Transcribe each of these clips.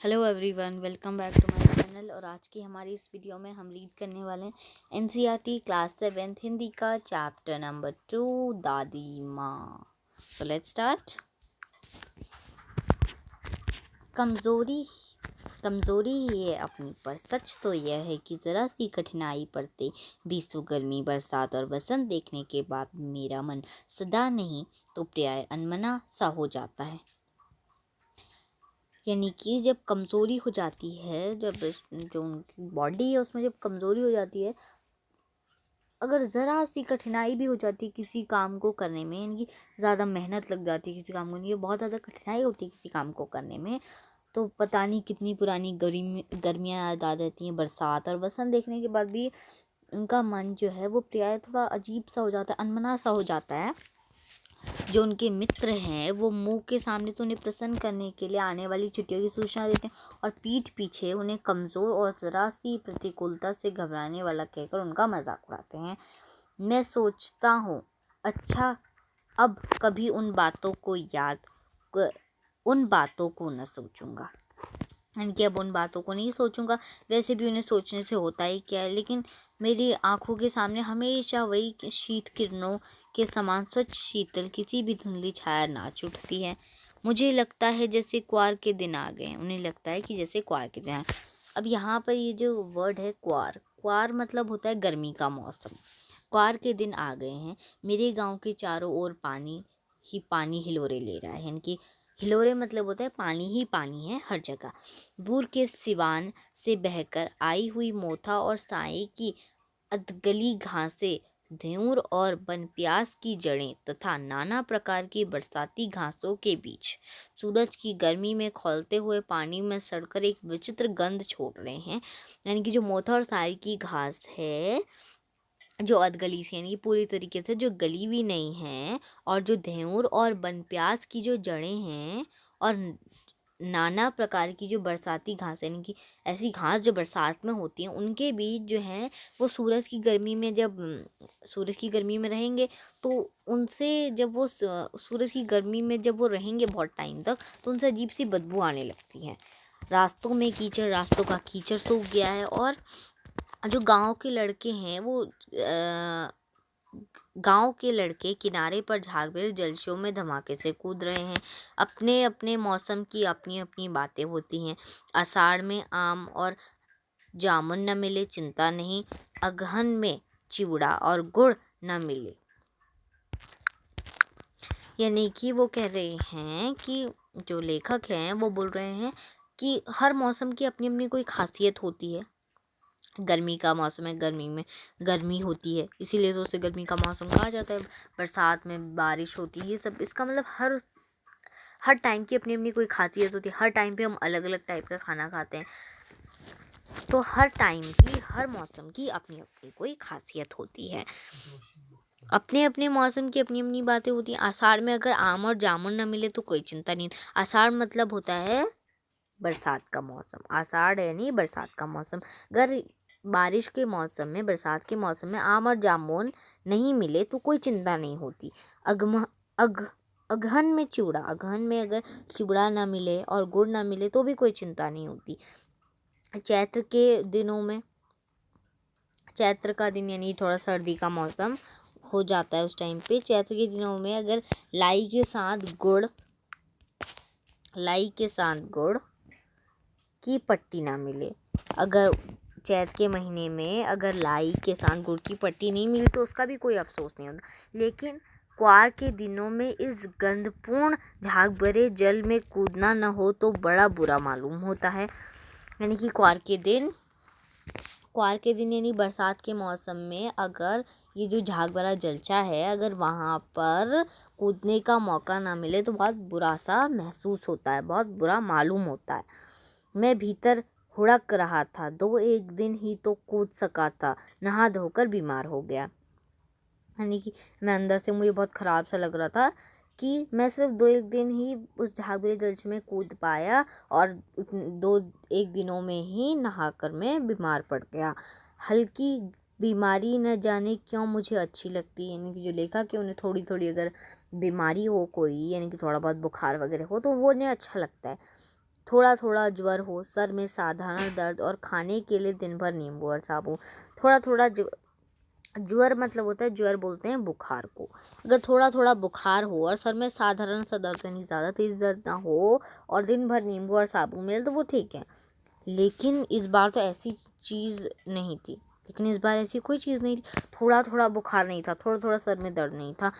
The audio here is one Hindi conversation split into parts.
Hello everyone, welcome back to my channel. और आज की हमारी इस वीडियो में हम रीड करने वाले हैं एनसीईआरटी क्लास 7 हिंदी का चैप्टर नंबर 2 दादी माँ। So let's start. कमज़ोरी कमज़ोरी ही है अपनी, पर सच तो यह है कि ज़रा सी कठिनाई पड़ते बीसों गर्मी, बरसात और बसंत देखने के बाद मेरा मन सदा नहीं तो प्राय अनमना सा हो जाता है। यानी कि जब कमज़ोरी हो जाती है, जब जो उनकी बॉडी है उसमें जब कमज़ोरी हो जाती है, अगर ज़रा सी कठिनाई भी हो जाती है किसी काम को करने में, यानी कि ज़्यादा मेहनत लग जाती है किसी काम को, ये बहुत ज़्यादा कठिनाई होती है किसी काम को करने में, तो पता नहीं कितनी पुरानी गर्मियाँ याद आ जाती हैं। बरसात और बसंत देखने के बाद भी उनका मन जो है वो प्राय थोड़ा अजीब सा हो जाता है, अनमना सा हो जाता है। जो उनके मित्र हैं वो मुंह के सामने तो उन्हें प्रसन्न करने के लिए आने वाली छुट्टियों की सूचना देते हैं, और पीठ पीछे उन्हें कमज़ोर और ज़रा सी प्रतिकूलता से घबराने वाला कहकर उनका मजाक उड़ाते हैं। मैं सोचता हूँ, अच्छा, अब कभी उन बातों को न सोचूंगा। इनकी अब उन बातों को नहीं सोचूंगा। वैसे भी उन्हें सोचने से होता ही क्या है, लेकिन मेरी आंखों के सामने हमेशा वही शीत किरणों के समान स्वच्छ शीतल किसी भी धुंधली छाया नाच उठती है। मुझे लगता है जैसे क्वार के दिन आ गए। उन्हें लगता है कि जैसे क्वार के दिन आए। अब यहाँ पर ये जो वर्ड है क्वार, क्वार मतलब होता है गर्मी का मौसम। क्वार के दिन आ गए हैं। मेरे गांव के चारों ओर पानी ही पानी हिलोरे ले रहा है। यानी कि हिलोरे मतलब होता है पानी ही पानी है हर जगह। दूर के सिवान से बहकर आई हुई मोथा और साए की अधगली घासें, धेऊर और बनप्यास की जड़ें तथा नाना प्रकार की बरसाती घासों के बीच सूरज की गर्मी में खौलते हुए पानी में सड़कर एक विचित्र गंध छोड़ रहे हैं। यानी कि जो मोथा और साए की घास है, जो अधगली से यानी कि पूरी तरीके से जो गली भी नहीं है, और जो धेऊर और बनप्यास की जो जड़ें हैं, और नाना प्रकार की जो बरसाती घास यानी कि ऐसी घास जो बरसात में होती हैं, उनके बीच जो है वो सूरज की गर्मी में रहेंगे, तो उनसे जब वो सूरज की गर्मी में जब वो रहेंगे बहुत टाइम तक, तो उनसे अजीब सी बदबू आने लगती है। रास्तों में कीचड़, रास्तों का कीचड़ सूख गया है, और जो गांव के लड़के किनारे पर झागबेल जलशों में धमाके से कूद रहे हैं। अपने अपने मौसम की अपनी अपनी बातें होती हैं। आषाढ़ में आम और जामुन न मिले चिंता नहीं, अगहन में चिवड़ा और गुड़ न मिले। यानी कि वो कह रहे हैं कि जो लेखक हैं वो बोल रहे हैं कि हर मौसम की अपनी अपनी कोई खासियत होती है। गर्मी का मौसम है, गर्मी में गर्मी होती है, इसीलिए तो उसे गर्मी का मौसम कहा जाता है। बरसात में बारिश होती है। ये सब इसका मतलब हर हर टाइम की अपनी अपनी कोई खासियत होती है। हर टाइम पे हम अलग अलग टाइप का खाना खाते हैं, तो हर टाइम की, हर मौसम की अपनी अपनी कोई खासियत होती है। अपने अपने मौसम की अपनी अपनी बातें होती हैं। आषाढ़ में अगर आम और जामुन न मिले तो कोई चिंता नहीं। आषाढ़ मतलब होता है बरसात का मौसम। आषाढ़ है नहीं, बरसात का मौसम। अगर बारिश के मौसम में, बरसात के मौसम में आम और जामुन नहीं मिले तो कोई चिंता नहीं होती। अगम अग अगहन में चिवड़ा, अगहन में अगर चिवड़ा ना मिले और गुड़ ना मिले तो भी कोई चिंता नहीं होती। चैत्र के दिनों में, चैत्र का दिन यानी थोड़ा सर्दी का मौसम हो जाता है उस टाइम पे। चैत्र के दिनों में अगर लाई के साथ गुड़ की पट्टी ना मिले, अगर चैत के महीने में अगर लाई के साथ गुड़ की पट्टी नहीं मिली तो उसका भी कोई अफसोस नहीं होता। लेकिन क्वार के दिनों में इस गंधपूर्ण झाग भरे जल में कूदना न हो तो बड़ा बुरा मालूम होता है। यानी कि क्वार के दिन यानी बरसात के मौसम में अगर ये जो झाग भरा जलचा है, अगर वहाँ पर कूदने का मौका ना मिले तो बहुत बुरा सा महसूस होता है, बहुत बुरा मालूम होता है। मैं भीतर हुड़क रहा था, 2-1 दिन ही तो कूद सका था, नहा धोकर बीमार हो गया। यानी कि मैं अंदर से, मुझे बहुत ख़राब सा लग रहा था कि मैं सिर्फ 2-1 दिन ही उस झागबेल जलछ में कूद पाया, और 2-1 दिनों में ही नहाकर मैं बीमार पड़ गया। हल्की बीमारी न जाने क्यों मुझे अच्छी लगती है। यानी कि जो लेखक है उन्हें थोड़ी थोड़ी अगर बीमारी हो कोई, यानी कि थोड़ा बहुत बुखार वगैरह हो, तो वो उन्हें अच्छा लगता है। थोड़ा थोड़ा ज्वर हो, सर में साधारण दर्द और खाने के लिए दिन भर नींबू और साबुन। थोड़ा थोड़ा ज्वर मतलब होता है, ज्वर बोलते हैं बुखार को। अगर थोड़ा थोड़ा बुखार हो और सर में साधारण सा दर्द, यानी ज़्यादा तेज दर्द ना हो, और दिन भर नींबू और साबुन मिले तो वो ठीक है। लेकिन इस बार तो ऐसी चीज़ नहीं थी। लेकिन इस बार ऐसी कोई चीज़ नहीं थी। थोड़ा थोड़ा बुखार नहीं था, थोड़ा थोड़ा सर में दर्द नहीं था।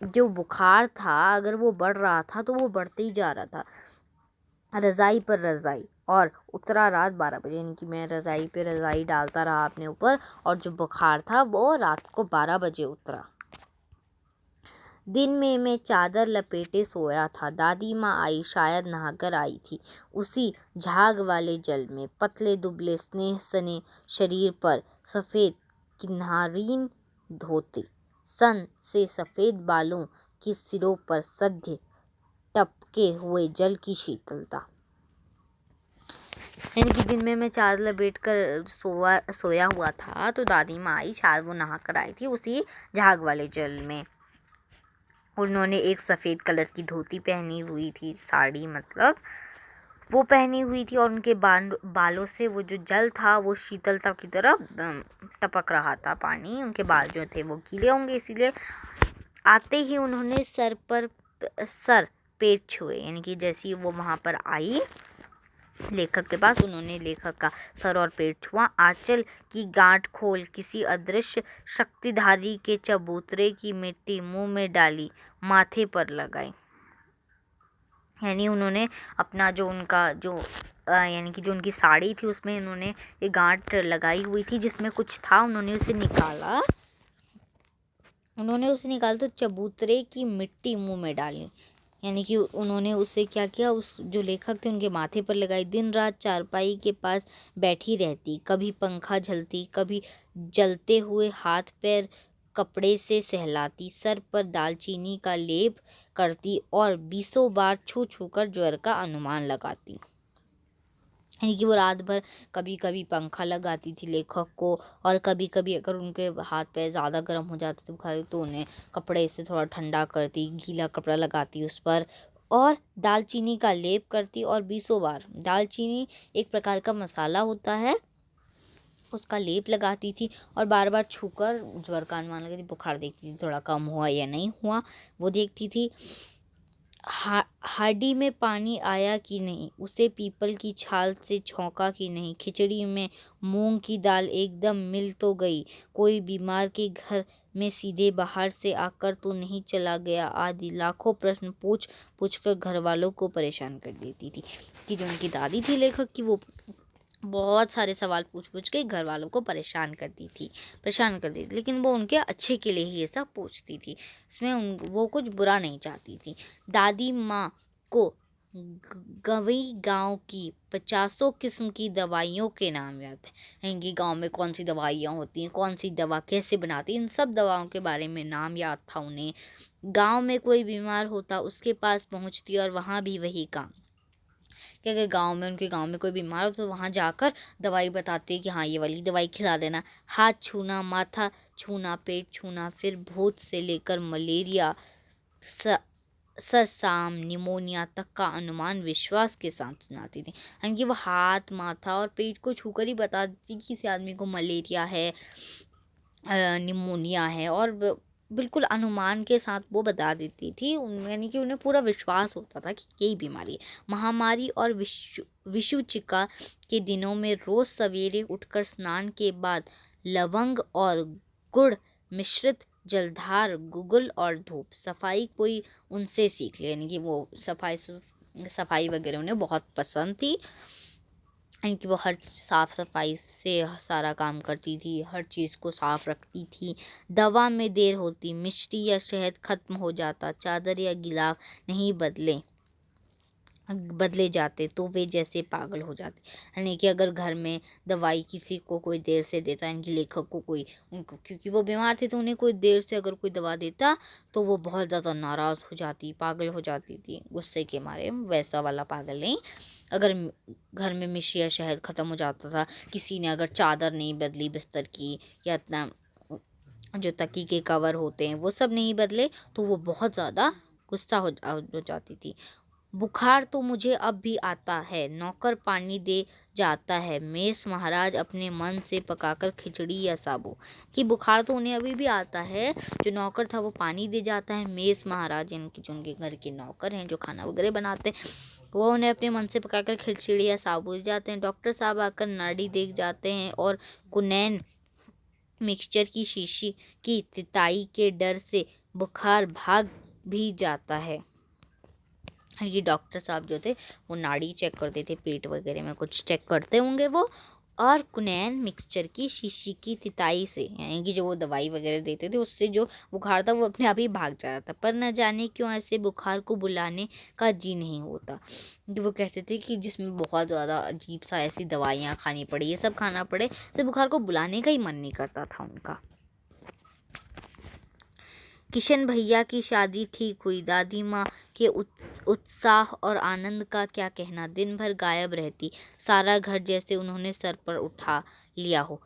जो बुखार था अगर वो बढ़ रहा था तो वो बढ़ते ही जा रहा था, रज़ाई पर रज़ाई। और उतरा रात 12 बजे, यानी कि मैं रज़ाई पे रज़ाई डालता रहा अपने ऊपर, और जो बुखार था वो रात को 12 बजे उतरा। दिन में मैं चादर लपेटे सोया था। दादी माँ आई, शायद नहाकर आई थी। उसी झाग वाले जल में पतले दुबले स्नेह सने शरीर पर सफ़ेद किन्हारीन धोते, सन से सफ़ेद बालों के सिरों पर सद्य टपके हुए जल की शीतलता। यानी कि दिन में मैं चादर लपेट कर सोया हुआ था, तो दादी माँ आई, शायद वो नहा कर आई थी उसी झाग वाले जल में। उन्होंने एक सफ़ेद कलर की धोती पहनी हुई थी, साड़ी मतलब वो पहनी हुई थी, और उनके बालों से वो जो जल था वो शीतलता की तरह टपक रहा था पानी। उनके बाल जो थे वो गीले होंगे, इसीलिए आते ही उन्होंने सर पेट छुए। यानी कि जैसे ही वो वहाँ पर आई लेखक के पास, उन्होंने लेखक का सर और पेट छुआ। आंचल की गांठ खोल किसी अदृश्य शक्तिधारी के चबूतरे की मिट्टी मुंह में डाली, माथे पर लगाई। यानी उन्होंने अपना जो उनका जो यानी कि जो उनकी साड़ी थी उसमें उन्होंने ये गांठ लगाई हुई थी जिसमें कुछ था। उन्होंने उसे निकाला तो चबूतरे की मिट्टी मुंह में डाली। यानी कि उन्होंने उसे क्या किया, उस जो लेखक थे उनके माथे पर लगाई। दिन रात चारपाई के पास बैठी रहती, कभी पंखा झलती, कभी जलते हुए हाथ पैर कपड़े से सहलाती, सर पर दालचीनी का लेप करती और 20 बार छू छू कर ज्वर का अनुमान लगाती। यानी कि वो रात भर कभी कभी पंखा लगाती थी लेखक को, और कभी कभी अगर उनके हाथ पैर ज़्यादा गर्म हो जाते थे बुखार, तो उन्हें कपड़े से थोड़ा ठंडा करती, गीला कपड़ा लगाती उस पर, और दालचीनी का लेप करती। और 20 बार दालचीनी एक प्रकार का मसाला होता है, उसका लेप लगाती थी, और बार बार छूकर ज्वर का अनुमान लगाती, बुखार देखती थी थोड़ा कम हुआ या नहीं हुआ वो देखती थी। हाडी में पानी आया कि नहीं, उसे पीपल की छाल से छौंका कि नहीं, खिचड़ी में मूंग की दाल एकदम मिल तो गई, कोई बीमार के घर में सीधे बाहर से आकर तो नहीं चला गया, आदि लाखों प्रश्न पूछ पूछ कर घर वालों को परेशान कर देती थी। कि जो उनकी दादी थी लेखक की, वो बहुत सारे सवाल पूछ पूछ के घर वालों को परेशान कर देती थी। लेकिन वो उनके अच्छे के लिए ही ये सब पूछती थी, इसमें वो कुछ बुरा नहीं चाहती थी। दादी माँ को गवई गांव की 50 किस्म की दवाइयों के नाम याद है। कि गांव में कौन सी दवाइयाँ होती हैं, कौन सी दवा कैसे बनाती, इन सब दवाओं के बारे में नाम याद था उन्हें। गांव में कोई बीमार होता उसके पास पहुंचती, और वहाँ भी वही काम कि अगर उनके गांव में कोई बीमार हो तो वहाँ जाकर दवाई बताते कि हाँ ये वाली दवाई खिला देना। हाथ छूना, माथा छूना, पेट छूना, फिर भूत से लेकर मलेरिया, सरसाम, निमोनिया तक का अनुमान विश्वास के साथ सुनाती थी। यानी कि वो हाथ, माथा और पेट को छूकर ही बता देती कि किसी आदमी को मलेरिया है, निमोनिया है, और बिल्कुल अनुमान के साथ वो बता देती थी। यानी कि उन्हें पूरा विश्वास होता था कि यही बीमारी है। महामारी और विषुचिका के दिनों में रोज़ सवेरे उठकर स्नान के बाद लवंग और गुड़ मिश्रित जलधार, गुगल और धूप, सफाई कोई उनसे सीख ले। यानी कि वो सफाई वगैरह उन्हें बहुत पसंद थी। यानी कि वो हर साफ़ सफाई से सारा काम करती थी, हर चीज़ को साफ रखती थी। दवा में देर होती, मिष्टी या शहद खत्म हो जाता, चादर या गिलाफ नहीं बदले जाते तो वे जैसे पागल हो जाते। यानी कि अगर घर में दवाई किसी को कोई देर से देता, यानी कि लेखक को कोई, उनको क्योंकि वो बीमार थे तो उन्हें कोई देर से अगर कोई दवा देता तो वो बहुत ज़्यादा नाराज़ हो जाती, पागल हो जाती थी गुस्से के मारे। वैसा वाला पागल नहीं। अगर घर में मिश्री या शहद ख़त्म हो जाता था, किसी ने अगर चादर नहीं बदली बिस्तर की, या इतना जो तकी के कवर होते हैं वो सब नहीं बदले, तो वो बहुत ज़्यादा गुस्सा हो जाती थी। बुखार तो मुझे अब भी आता है, नौकर पानी दे जाता है, मेस महाराज अपने मन से पकाकर खिचड़ी या साबू। कि बुखार तो उन्हें अभी भी आता है, जो नौकर था वो पानी दे जाता है, मेस महाराज इनके जो उनके घर के नौकर हैं जो खाना वगैरह बनाते हैं, वो उन्हें अपने मन से पकाकर खिचड़ी या साबू दे जाते हैं। डॉक्टर साहब आकर नाड़ी देख जाते हैं और कुनैन मिक्सचर की शीशी की तिताई के डर से बुखार भाग भी जाता है। ये डॉक्टर साहब जो थे वो नाड़ी चेक करते थे, पेट वगैरह में कुछ चेक करते होंगे वो, और कुनैन मिक्सचर की शीशी की तिताई से, यानी कि जो वो दवाई वगैरह देते थे उससे जो बुखार था वो अपने आप ही भाग जाता था। पर न जाने क्यों ऐसे बुखार को बुलाने का जी नहीं होता। कि वो कहते थे कि जिसमें बहुत ज़्यादा अजीब सा ऐसी दवाइयाँ खानी पड़े, ये सब खाना पड़े, तो बुखार को बुलाने का ही मन नहीं करता था उनका। किशन भैया की शादी ठीक हुई। दादी माँ के उत्साह और आनंद का क्या कहना। दिन भर गायब रहती, सारा घर जैसे उन्होंने सर पर उठा लिया हो।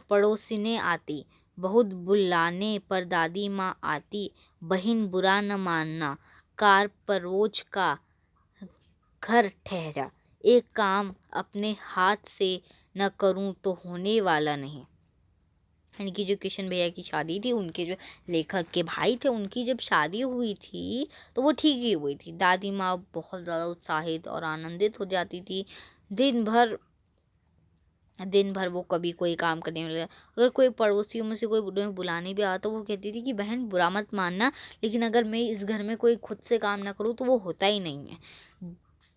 पड़ोसिनें आती, बहुत बुलाने पर दादी माँ आती। बहन बुरा न मानना, कार परोज का घर ठहरा। एक काम अपने हाथ से न करूं तो होने वाला नहीं। यानी कि जो किशन भैया की शादी थी, उनके जो लेखक के भाई थे, उनकी जब शादी हुई थी तो वो ठीक ही हुई थी। दादी माँ बहुत ज़्यादा उत्साहित और आनंदित हो जाती थी। दिन भर वो कभी कोई काम करने में लगा। अगर कोई पड़ोसियों में से कोई बुलाने भी आता तो वो कहती थी कि बहन बुरा मत मानना, लेकिन अगर मैं इस घर में कोई खुद से काम ना करूँ तो वो होता ही नहीं है।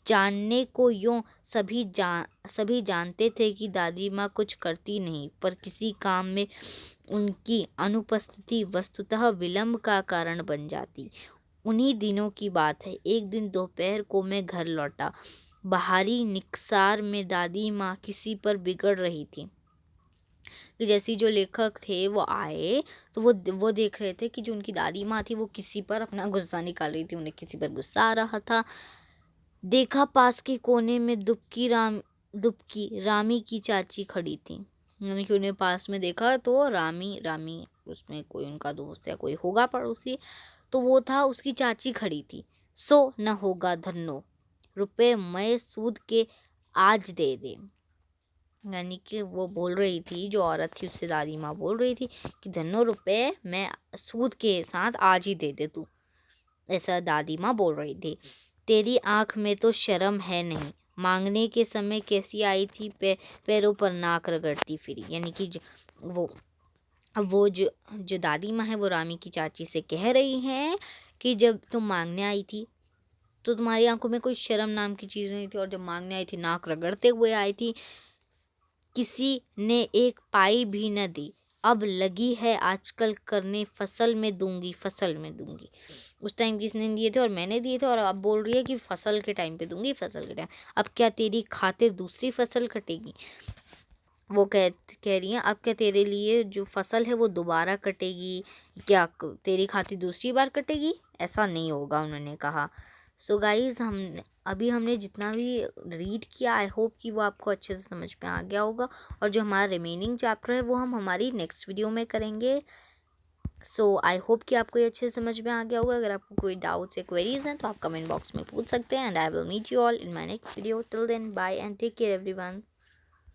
जानने को यूँ सभी जानते थे कि दादी माँ कुछ करती नहीं, पर किसी काम में उनकी अनुपस्थिति वस्तुतः विलंब का कारण बन जाती। उन्हीं दिनों की बात है, एक दिन दोपहर को मैं घर लौटा। बाहरी निकसार में दादी माँ किसी पर बिगड़ रही थी। कि जैसी जो लेखक थे वो आए तो वो देख रहे थे कि जो उनकी दादी माँ थी वो किसी पर अपना गुस्सा निकाल रही थी, उन्हें किसी पर गुस्सा आ रहा था। देखा पास के कोने में दुबकी रामी की चाची खड़ी थी। यानी कि उन्हें पास में देखा तो रामी उसमें कोई उनका दोस्त या कोई होगा पड़ोसी, तो वो था, उसकी चाची खड़ी थी। सो न होगा धन्नो, रुपए मैं सूद के आज दे दे। यानी कि वो बोल रही थी, जो औरत थी उससे दादी माँ बोल रही थी कि धन्नो रुपए मैं सूद के साथ आज ही दे दे तू। ऐसा दादी माँ बोल रही थी। तेरी आँख में तो शर्म है नहीं, मांगने के समय कैसी आई थी, पैरों पर नाक रगड़ती फिरी। यानी कि वो जो दादी माँ है वो रामी की चाची से कह रही हैं कि जब तुम मांगने आई थी तो तुम्हारी आंखों में कोई शर्म नाम की चीज़ नहीं थी, और जब मांगने आई थी नाक रगड़ते हुए आई थी। किसी ने एक पाई भी न दी, अब लगी है आजकल करने फसल में दूंगी। उस टाइम किसने दिए थे और मैंने दिए थे, और अब बोल रही है कि फसल के टाइम पे दूंगी, फसल के टाइम। अब क्या तेरी खातिर दूसरी फसल कटेगी। वो कह रही हैं अब क्या तेरे लिए जो फसल है वो दोबारा कटेगी, क्या तेरी खातिर दूसरी बार कटेगी, ऐसा नहीं होगा, उन्होंने कहा। सो गाइज़ हमने जितना भी रीड किया, आई होप कि वो आपको अच्छे से समझ में आ गया होगा, और जो हमारा रिमेनिंग चैप्टर है वो हम हमारी नेक्स्ट वीडियो में करेंगे। सो आई होप कि आपको ये अच्छे से समझ में आ गया होगा। अगर आपको कोई डाउट्स या क्वेरीज हैं तो आप कमेंट बॉक्स में पूछ सकते हैं, and I will meet you all in my next video. Till then bye and take care everyone.